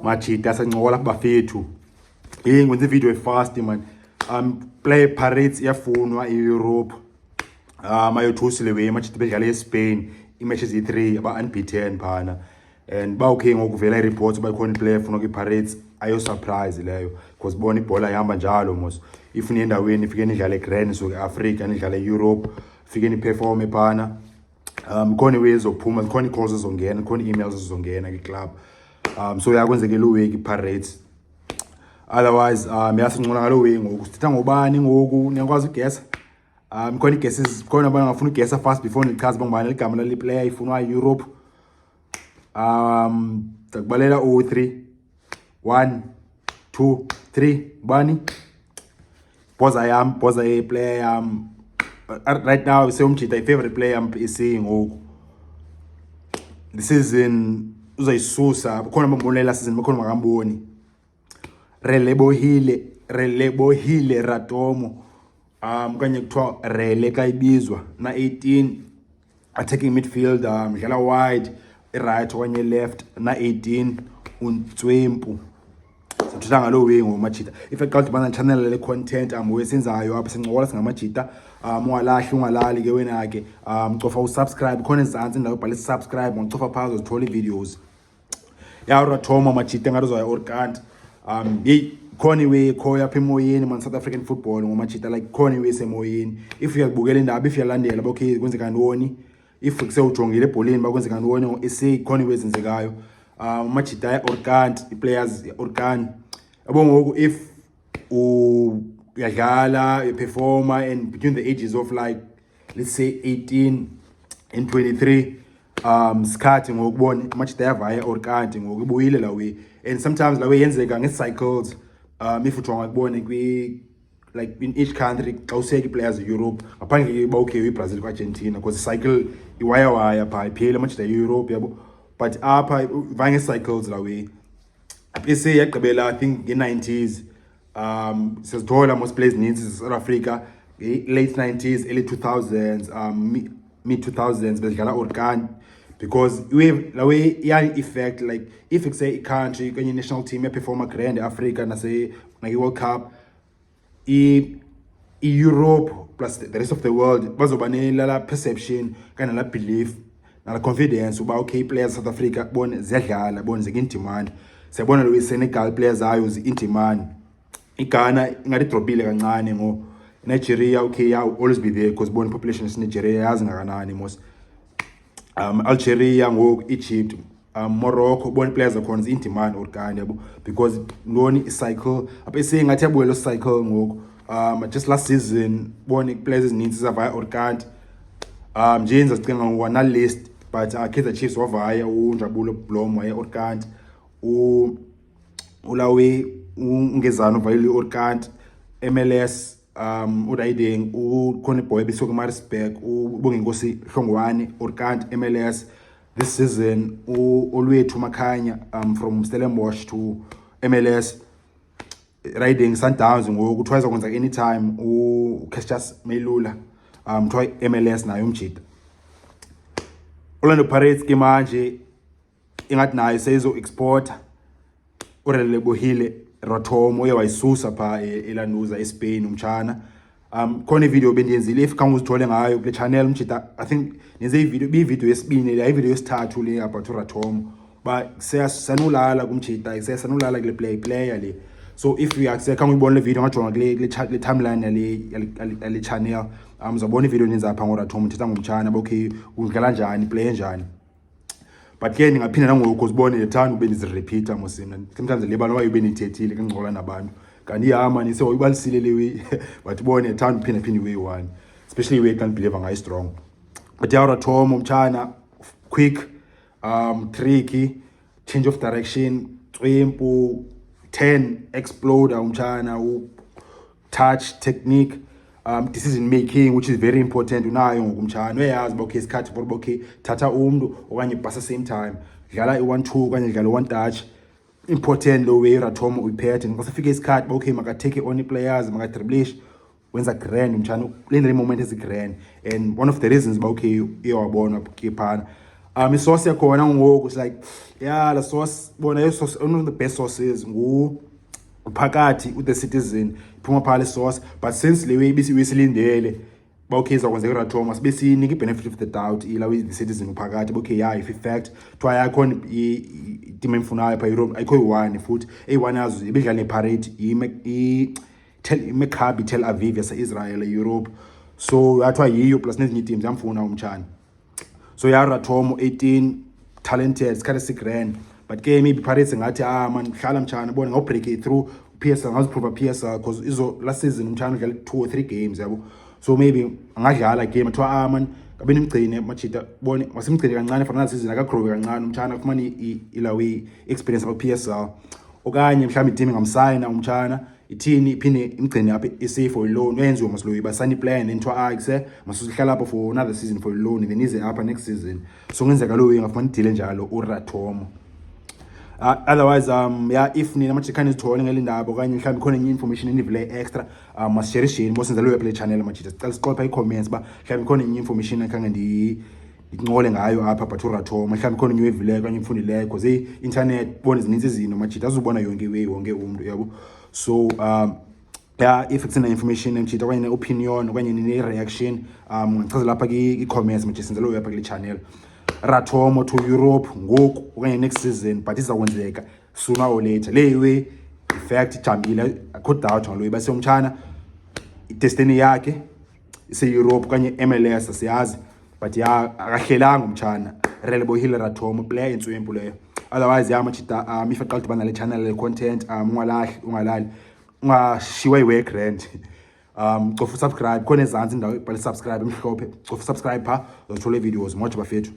Machita sencokola kubafethu ngenza video fast man. Play Pirates yafunwa Europe. Ayothusile we machita bedlala eSpain imatches e3 aba unbeaten phana. And ba okay ngokuvela ireports bayikhona player funa kwiPirates ayo surprise leyo because bona ibhola ihamba njalo mos. If ni endaweni ifike nidlala eGrand so eAfrica nidlala eEurope ifike ni perform phana. Khona ways ophuma khona calls ezongena khona emails ezongena kwi-club. So yakwenzekela uwe kwiPirates. Otherwise yasincola ngalo way ngoku sithatha ngobani ngoku niyakwazi ugesa. Khona guesses khona abantu ngafuna ugesa fast before nichaza bangibani ligama leli player ifunwa eEurope. Takubalela 3 1 2 3 bani poza a player right now Umchita favorite player is ngoku this season uzayisusa khona bambolela season bakhona makamboni Relebohile Ratomo kanye kuthiwa Rele kayibizwa na 18 attacking midfield dlala wide right okanye left na 18 untswempu sithatha ngalo way ngomachita if aqala bana channel le content wesenzayo apha sincokola singamachita ungalali ke wena ke cofa usubscribe khona ezantsi ndawo bhala subscribe ngocofa phazo uzithola videos ya Ratomo machita ngazo ya Orkant khona way khoya apha emoyeni man South African football ngomachita like khona way semoyeni if uyabukela indaba if uyalandela okay kwenzeka ntoni if kusewujongile ebholeni bakwenzeka ntoni ese khona wezenzekayo machita ya Orkant players Orkant yabo ngoku if uyadlala performer and between the ages of like let's say 18 and 23 skhathi ngokubona machita yavaya Orkant ngokubuyile la way and sometimes la way yenzeka ngecycles if ujonga kubone kwi like in each country xa useka players Europe ngaphandle ba okay eBrazil kwaArgentina because cycle iwaya pha iphela machita eEurope yabo but apha vanga cycles la way PSA yagqibela I think nge90s sizithola most players needs South Africa late 90s early 2000s mid 2000s bedlala Orkant because we la way yani effect like if it's a country kanye national team perform grand Africa na say na World Cup Europe plus the rest of the world bazobanela la perception kana la belief na la confidence uba okay players South Africa bona ziyadlala bona zike in demand siyabona lo Senegal players ayo in demand iGhana ingari dropile kancane ngo Nigeria okay yeah always be there because bona population is Nigeria yazi ngakanani most Algeria ngo Egypt Morocco bona players akhona in demand Orkant yabo because loni cycle apha sengathi yabuye lo cycle ngoku just last season bona players needs zavaya Orkant nje enza sicinga ngwana list but Kaizer Chiefs wavaya uNjabulo Blom waya Orkant ulawe ungezana uvayile Orkant MLS uRaiding ukhona boy besuka Maritzburg ubongenkosi Hlongwane Orkant MLS this season olwethu Makhanya from Stellenbosch to MLS Riding Sundowns ngoku twice kwenza anytime Cassius Melula try MLS nayo umjita Orlando Pirates ke manje ingathi nayo seyizo export Relebohile Ratomo uyawayisusa pha eLanuza eSpain umchana khona ivideo bendiyenzile if kanga uzithole ngayo kule channel umjita I think nenze ivideo yesibini le ivideo yesithathu le about Ratomo ba siyasanulala kumjita siyasanulala kule player le so if you access kanga uyibona le video ngajonga kule timeline le channel uzabona ivideo nenza apha ngoRatomo uthetha ngomchana okay udlala njani play njani but ke ningaphinda nangoku uzibone lethanda ube nizirepeater mosina sometimes lebalo wayo ube nithethile kangcola nabantu kanti yama nise uyibalisile lewe but ubone lethanda uphinda way one especially we can't believe ngayi strong but ya Ratomo umchana quick tricky change of direction twempu 10 exploder umchana touch technique decision making which is very important unayo ngokumchana uyazi okay isikhathi for okay thatha umuntu okanye pass same time dlala i1-2 okanye dlala one touch important lo way Ratomo uyiphethe ngoba sifike isikhathi okay maka take on players maka dribblish wenza grand umchana le moment is grand and one of the reasons okay iyawabona ke phana Isource yakhona ngoku is like yeah, the source bona source, one of the best sources phakathi the Citizen iphuma phala source, but since le way ibisilindele okay izakwenzeka Ratomo sibe sinika benefit of the doubt ila with the Citizen phakathi okay yeah if fact twa yakhona team emfunayo pha Europe ayikho i1 futhi a1 yazo ibidlala neparade Maccabi Tel Aviv yase-Israel Europe, so yathiwa yiyo plus nezinye teams yamfuna umtshana. So ya Ratomo 18 talented sikhathi sigrand, but ke maybe Pirates ngathi man hlala mtshana bona ngawubreak it through PSL ngaziprova PSL because izo last season umtshana udlala 2 or 3 games yabo, so maybe angadlala game athiwa man kabe nimgcine machita bone wasimgcine kancane for season akagrow kancane umtshana kufumana ilawi experience aba PSL, okanye mhlawumbe team ngamsayina umtshana ithini iphine imgcine apha isafe for loan wenziwe masloyi basani plan entwa akuse masusihlala lapho for another season for loan then ize apha next season, so ngenzeka lo ngafumana deal njalo uRatomo. Otherwise yeah, if nina machikani izithole ngelindaba okanye mhlawumbe khona enye information enivile extra masishare mosenza lo play channel machita sicela siqopha i-comments ba mhlawumbe khona enye information ekhange ndinqole ngayo apha but uRatomo mhlawumbe khona enye evile okanye imfundileyo because internet bona zininzi izinto machita azubona yonke way wonke umuntu yabo. So yeah, if it's an information machita okanye opinion okanye nine reaction ngichaze lapha i-comments machita senza lo apha kule channel. Ratomo to Europe ngoku okanye next season, but izakwenzeka sooner or later le way effect ijambile akho doubt ngalo ibase umtshana idestiny yakhe ise Europe okanye MLS asiyazi, but ya akahlelanga umtshana Relebohile Ratomo player intswempu leyo. Otherwise ya machita if aqala ubana le channel le content ungalali ungashiwa iwe grand cofa subscribe khona ezantsi indawo ibhale subscribe emhlophe cofa subscribe pha uzothola videos moja bafethu.